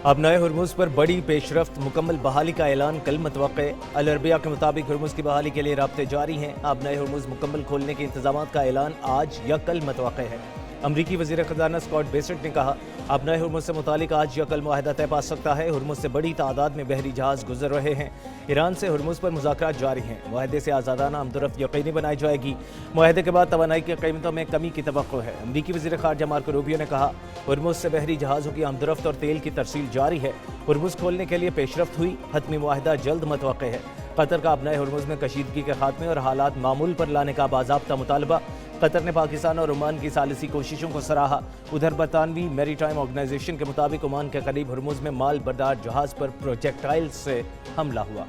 अबनाए Hormuz पर बड़ी पेशरफ्त, मुकम्मल बहाली का ऐलान कल मुतवक्के। अल अरबिया के मुताबिक हुर्मुज़ की बहाली के लिए राब्ते जारी हैं। अबनाए हुर्मुज़ मुकम्मल खोलने के इंतजामात का ऐलान आज या कल मुतवक्के है। अमरीकी वज़ीर ख़ज़ाना स्कॉट बेसेंट ने कहा, अबनाए हुर्मुज़ से मुतालिक आज या कल मुआहदा तय पा सकता है। हुर्मुज़ से बड़ी तादाद में बहरी जहाज़ गुजर रहे हैं। ईरान से हुर्मुज़ पर मुज़ाकरात जारी हैं। मुआहदे से आज़ादाना आमदोरफ्त यकीनी बनाई जाएगी। मुआहदे के बाद तवानाई की कीमतों में कमी की तवक्को है। अमरीकी वज़ीर ख़ारजा मार्को रूबियो ने कहा, हुर्मुज़ से बहरी जहाज़ों की आमदोरफ्त और तेल की तरसील जारी है। हुर्मुज़ खोलने के लिए पेशरफ्त हुई। हतमी मुआहदा जल्द मुतवक्के है। कतर का अबनाए हुर्मुज़ में कशीदगी के खात्मे और हालात मामूल पर लाने का बाज़ाब्ता मुतालबा। कतर ने पाकिस्तान और ओमान की सालिसी कोशिशों को सराहा। उधर बरतानवी मैरीटाइम ऑर्गेनाइजेशन के मुताबिक ओमान के करीब हुर्मुज़ में माल बरदार जहाज़ पर प्रोजेक्टाइल से हमला हुआ।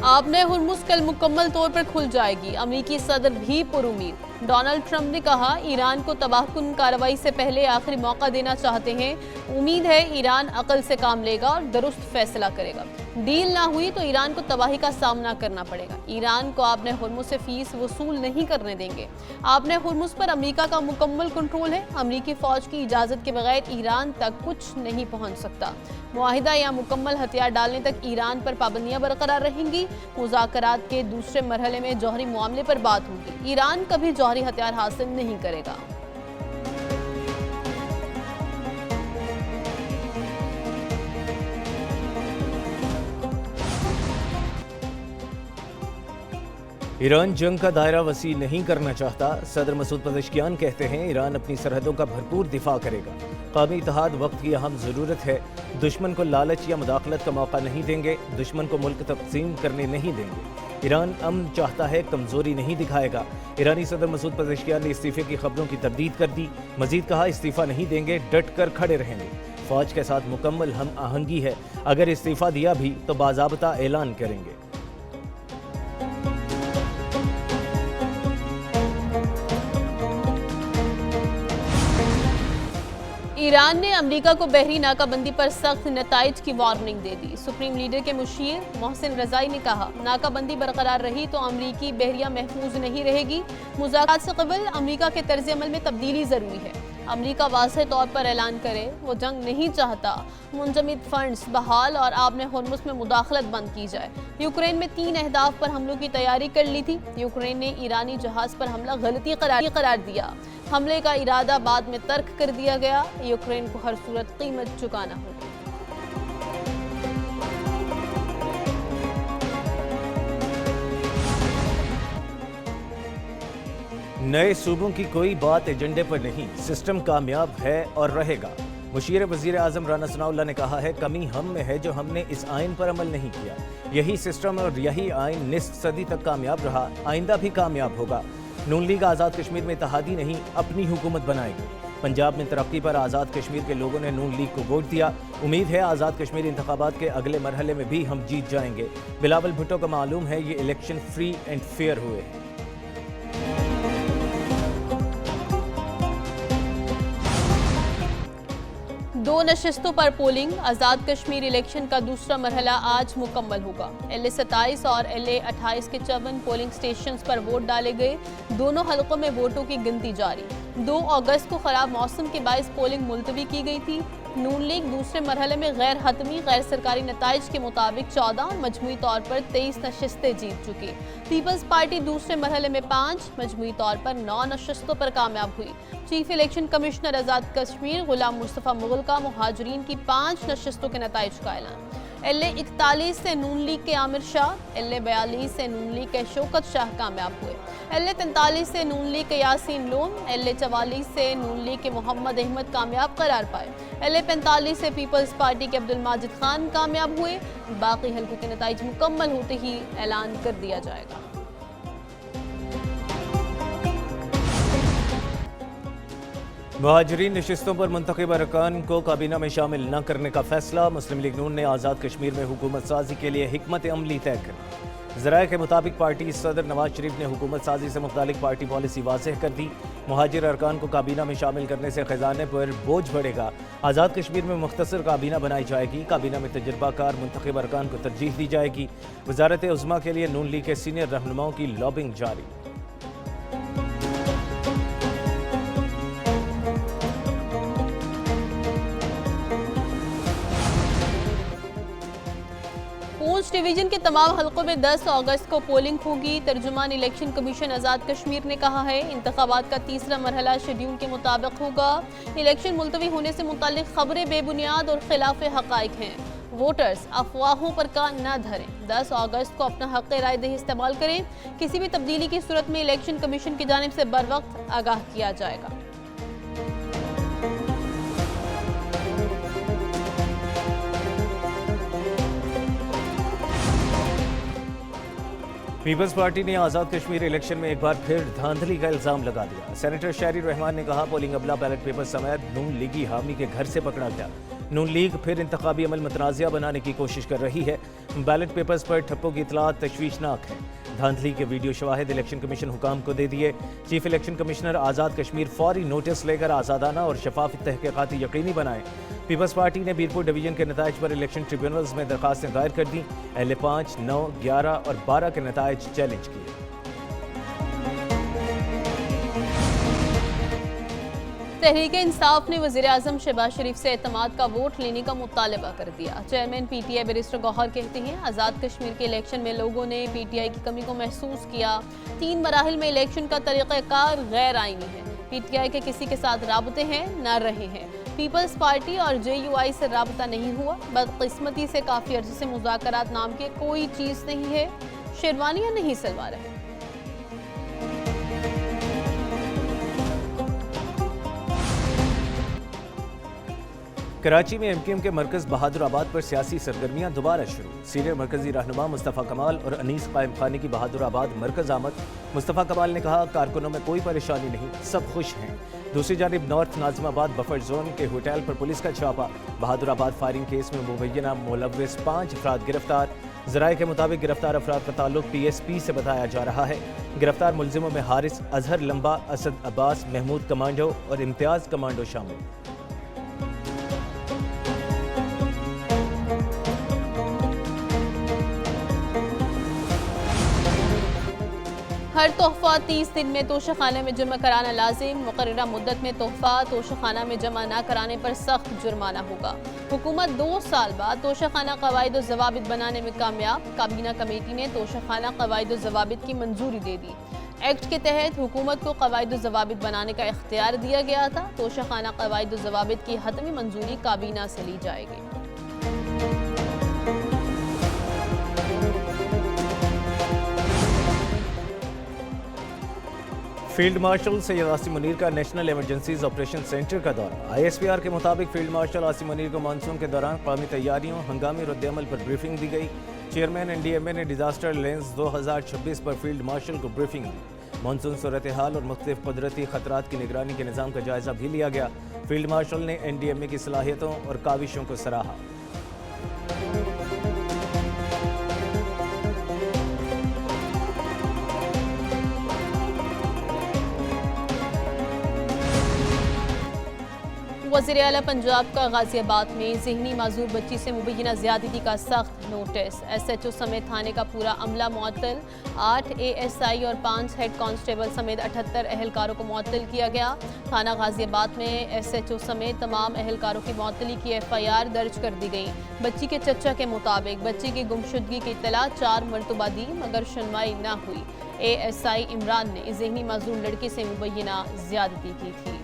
अबनाए हुर्मुज़ कल मुकम्मल तौर पर खुल जाएगी। अमरीकी सदर भी पुरुमीद। डोनाल्ड ट्रंप ने कहा, ईरान को तबाहकुन कार्रवाई से पहले आखिरी मौका देना चाहते हैं। उम्मीद है ईरान अकल से काम लेगा और दुरुस्त फैसला करेगा। डील ना हुई तो ईरान को तबाही का सामना करना पड़ेगा। ईरान को अबनाए हुर्मुज़ से फीस वसूल नहीं करने देंगे। अबनाए हुर्मुज़ पर अमरीका का मुकम्मल कंट्रोल है। अमरीकी फौज की इजाज़त के बगैर ईरान तक कुछ नहीं पहुँच सकता। मुआहिदा या मुकम्मल हथियार डालने तक ईरान पर पाबंदियां बरकरार रहेंगी। मुज़ाकरात के दूसरे मरहले में जौहरी मामले पर बात होगी। ईरान कभी जौहरी हथियार हासिल नहीं करेगा। ईरान जंग का दायरा वसी नहीं करना चाहता। सदर मसूद पज़ेश्कियान कहते हैं, ईरान अपनी सरहदों का भरपूर दिफा करेगा। कौमी इत्तेहाद वक्त की अहम ज़रूरत है। दुश्मन को लालच या मुदाखलत का मौका नहीं देंगे। दुश्मन को मुल्क तक़सीम करने नहीं देंगे। ईरान अमन चाहता है, कमज़ोरी नहीं दिखाएगा। ईरानी सदर मसूद पज़ेश्कियान ने इस्तीफ़े की खबरों की तरदीद कर दी। मजीद कहा, इस्तीफ़ा नहीं देंगे, डट कर खड़े रहेंगे। फ़ौज के साथ मुकम्मल हम आहंगी है। अगर इस्तीफ़ा दिया भी तो बाज़ाब्ता ऐलान करेंगे। ईरान ने अमरीका को बहरी नाकाबंदी पर सख्त नताइज की वार्निंग दे दी। सुप्रीम लीडर के मुशीर मोहसिन रज़ाई ने कहा, नाकाबंदी बरकरार रही तो अमरीकी बहरिया महफूज नहीं रहेगी। मुज़ाकरात से कबल अमरीका के तर्ज अमल में तब्दीली ज़रूरी है। अमरीका वाज़ेह तौर पर ऐलान करे वो जंग नहीं चाहता। मुंजमद फंड्स बहाल और अबनाए हुर्मुज़ में मुदाखलत बंद की जाए। यूक्रेन में 3 अहदाफ पर हमलों की तैयारी कर ली थी। यूक्रेन ने ईरानी जहाज़ पर हमला गलती करार दिया। हमले का इरादा बाद में तर्क कर दिया गया। यूक्रेन को हर सूरत कीमत चुकाना होगी। नए सूबों की कोई बात एजेंडे पर नहीं, सिस्टम कामयाब है और रहेगा। मुशीर वज़ीर आज़म राना सनाउल्लाह ने कहा है, कमी हम में है जो हमने इस आइन पर अमल नहीं किया। यही सिस्टम और यही आइन निस्फ सदी तक कामयाब रहा, आइंदा भी कामयाब होगा। नून लीग आज़ाद कश्मीर में इत्तेहादी नहीं, अपनी हुकूमत बनाएगी। पंजाब में तरक्की पर आज़ाद कश्मीर के लोगों ने नून लीग को वोट दिया। उम्मीद है आज़ाद कश्मीर इंतखाबात के अगले मरहले में भी हम जीत जाएंगे। बिलावल भुट्टो को मालूम है ये इलेक्शन फ्री एंड फेयर हुए हैं। दो नशिस्तों पर पोलिंग। आज़ाद कश्मीर इलेक्शन का दूसरा मरहला आज मुकम्मल होगा। LA 27 और LA 28 के 54 पोलिंग स्टेशंस पर वोट डाले गए। दोनों हलकों में वोटों की गिनती जारी। 2 अगस्त को खराब मौसम के बायस पोलिंग मुलतवी की गई थी। नून लीग दूसरे मरहले में गैर हतमी गैर सरकारी नताइज के मुताबिक 14 और मजमूई तौर पर 23 नशिस्तें जीत चुकी। पीपल्स पार्टी दूसरे मरहले में 5, मजमूई तौर पर 9 नशिस्तों पर कामयाब हुई। Chief election commissioner Azad Kashmir गुलाम मुस्तफ़ा मुग़ल का मुहाजिरीन की 5 नशिस्तों के नताइज का ऐलान। LA 41 से नून लीग के आमिर शाह, LA 42 से नून लीग के शौकत शाह कामयाब हुए। LA 43 से नून लीग के यासीन लोन, LA 44 से नून लीग के मोहम्मद अहमद कामयाब करार पाए। LA 45 से पीपल्स पार्टी के अब्दुल माजिद खान कामयाब हुए। बाकी हल्कों के नताइज मुकम्मल होते ही ऐलान कर दिया जाएगा। मुहाजिरीन नशिस्तों पर मुंतखब अरकान को काबीना में शामिल न करने का फैसला। मुस्लिम लीग नून ने आज़ाद कश्मीर में हुकूमत साजी के लिए हिकमत अमली तय कर। ذرائع کے مطابق پارٹی صدر نواز شریف نے حکومت سازی سے متعلق پارٹی پالیسی واضح کر دی۔ مہاجر ارکان کو کابینہ میں شامل کرنے سے خزانے پر بوجھ بڑھے گا۔ آزاد کشمیر میں مختصر کابینہ بنائی جائے گی۔ کابینہ میں تجربہ کار منتخب ارکان کو ترجیح دی جائے گی۔ وزارت عظمیٰ کے لیے نون لیگ کے سینئر رہنماؤں کی لابنگ جاری۔ پونچھ ڈویژن کے تمام حلقوں میں 10 اگست کو پولنگ ہوگی۔ ترجمان الیکشن کمیشن آزاد کشمیر نے کہا ہے انتخابات کا تیسرا مرحلہ شیڈول کے مطابق ہوگا۔ الیکشن ملتوی ہونے سے متعلق خبریں بے بنیاد اور خلاف حقائق ہیں۔ ووٹرز افواہوں پر کان نہ دھریں۔ 10 اگست کو اپنا حق رائے دہی استعمال کریں۔ کسی بھی تبدیلی کی صورت میں الیکشن کمیشن کی جانب سے بروقت آگاہ کیا جائے گا۔ پیپلز پارٹی نے آزاد کشمیر الیکشن میں ایک بار پھر دھاندلی کا الزام لگا دیا۔ سینیٹر شہری رحمان نے کہا پولنگ عملہ بیلٹ پیپر سمیت نون لیگی حامی کے گھر سے پکڑا گیا۔ نون لیگ پھر انتخابی عمل متنازعہ بنانے کی کوشش کر رہی ہے۔ بیلٹ پیپرز پر ٹھپوں کی اطلاعات تشویشناک ہے۔ دھاندلی کے ویڈیو شواہد الیکشن کمیشن حکام کو دے دیے۔ Chief election commissioner Azad Kashmir فوری نوٹس لے کر آزادانہ اور شفاف تحقیقاتی یقینی بنائیں۔ پیپلز پارٹی نے بیرپور ڈویژن کے نتائج پر الیکشن ٹریبیونلز میں درخواستیں دائر کر دیں۔ اہل 5, 9, 11 اور 12 کے نتائج چیلنج کیے۔ تحریک انصاف نے وزیراعظم شہباز شریف سے اعتماد کا ووٹ لینے کا مطالبہ کر دیا۔ Chairman P T I barrister Gohar کہتے ہیں آزاد کشمیر کے الیکشن میں لوگوں نے پی ٹی آئی کی کمی کو محسوس کیا۔ 3 مراحل میں الیکشن کا طریقہ کار غیر آئینی ہے۔ پی ٹی آئی کے کسی کے ساتھ رابطے ہیں نہ رہے ہیں۔ پیپلز پارٹی اور جے یو آئی سے رابطہ نہیں ہوا۔ بدقسمتی سے کافی عرصے سے مذاکرات نام کے کوئی چیز نہیں ہے۔ شیروانیاں نہیں سلوار ہیں۔ کراچی میں ایم کیو ایم کے مرکز بہادر آباد پر سیاسی سرگرمیاں دوبارہ شروع۔ سینئر مرکزی رہنما مصطفیٰ کمال اور انیس قائم خانی کی بہادر آباد مرکز آمد۔ مصطفیٰ کمال نے کہا کارکنوں میں کوئی پریشانی نہیں، سب خوش ہیں۔ دوسری جانب نارتھ ناظم آباد بفر زون کے ہوٹل پر پولیس کا چھاپا۔ بہادر آباد فائرنگ کیس میں مبینہ ملوث 5 افراد گرفتار۔ ذرائع کے مطابق گرفتار افراد کا تعلق پی ایس پی سے بتایا جا رہا ہے۔ گرفتار ملزموں میں حارث، اظہر لمبا، اسد عباس، محمود کمانڈو اور امتیاز کمانڈو شامل۔ ہر تحفہ 30 دن میں توشہ خانہ میں جمع کرانا لازم۔ مقررہ مدت میں تحفہ توشہ خانہ میں جمع نہ کرانے پر سخت جرمانہ ہوگا۔ حکومت 2 سال بعد توشہ خانہ قواعد و ضوابط بنانے میں کامیاب۔ کابینہ کمیٹی نے توشہ خانہ قواعد و ضوابط کی منظوری دے دی۔ ایکٹ کے تحت حکومت کو قواعد و ضوابط بنانے کا اختیار دیا گیا تھا۔ توشہ خانہ قواعد و ضوابط کی حتمی منظوری کابینہ سے لی جائے گی۔ فیلڈ مارشل سید عاصم منیر کا نیشنل ایمرجنسیز آپریشن سینٹر کا دورہ۔ آئی ایس پی آر کے مطابق فیلڈ مارشل عاصم منیر کو مانسون کے دوران قومی تیاریوں، ہنگامی رد عمل پر بریفنگ دی گئی۔ چیئرمین این ڈی ایم اے نے ڈیزاسٹر ریلیئنس 2026 پر فیلڈ مارشل کو بریفنگ دی۔ مانسون صورتحال اور مختلف قدرتی خطرات کی نگرانی کے نظام کا جائزہ بھی لیا گیا۔ فیلڈ مارشل نے این ڈی ایم اے کی صلاحیتوں اور کاوشوں کو سراہا۔ وزیر اعلیٰ پنجاب کا غازی آباد میں ذہنی معذور بچی سے مبینہ زیادتی کا سخت نوٹس۔ ایس ایچ او سمیت تھانے کا پورا عملہ معطل۔ 8 اے ایس آئی اور 5 ہیڈ کانسٹیبل سمیت 78 اہلکاروں کو معطل کیا گیا۔ تھانہ غازی آباد میں ایس ایچ او سمیت تمام اہلکاروں کی معطلی کی ایف آئی آر درج کر دی گئی۔ بچی کے چچا کے مطابق بچی کی گمشدگی کی اطلاع 4 مرتبہ دی مگر سنوائی نہ ہوئی۔ اے ایس آئی عمران نے ذہنی معذور لڑکی سے مبینہ زیادتی کی تھی۔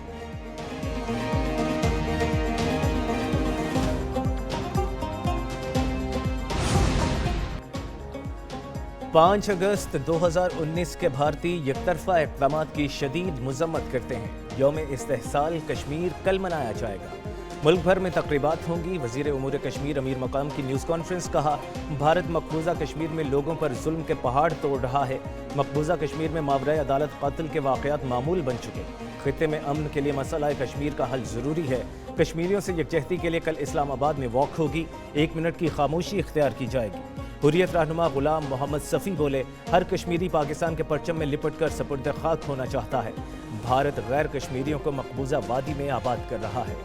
5 اگست 2019 کے بھارتی یک طرفہ اقدامات کی شدید مذمت کرتے ہیں۔ یوم استحصال کشمیر کل منایا جائے گا۔ मुल्क भर में तकरीबात होंगी। वज़ीर उमूर कश्मीर अमीर मकाम की न्यूज़ कॉन्फ्रेंस। कहा, भारत मकबूजा कश्मीर में लोगों पर जुल्म के पहाड़ तोड़ रहा है। मकबूजा कश्मीर में मावराए अदालत कत्ल के वाक़यात मामूल बन चुके। खित्ते में अमन के लिए मसला कश्मीर का हल ज़रूरी है। कश्मीरियों से यकजहती के लिए कल इस्लामाबाद में वॉक होगी। 1 मिनट की खामोशी इख्तियार की जाएगी। हुर्रियत रहनुमा गुलाम मोहम्मद सफ़ी बोले, हर कश्मीरी पाकिस्तान के परचम में लिपट कर सपुर्द खाक होना चाहता है। भारत गैर कश्मीरियों को मकबूजा वादी में आबाद कर रहा है।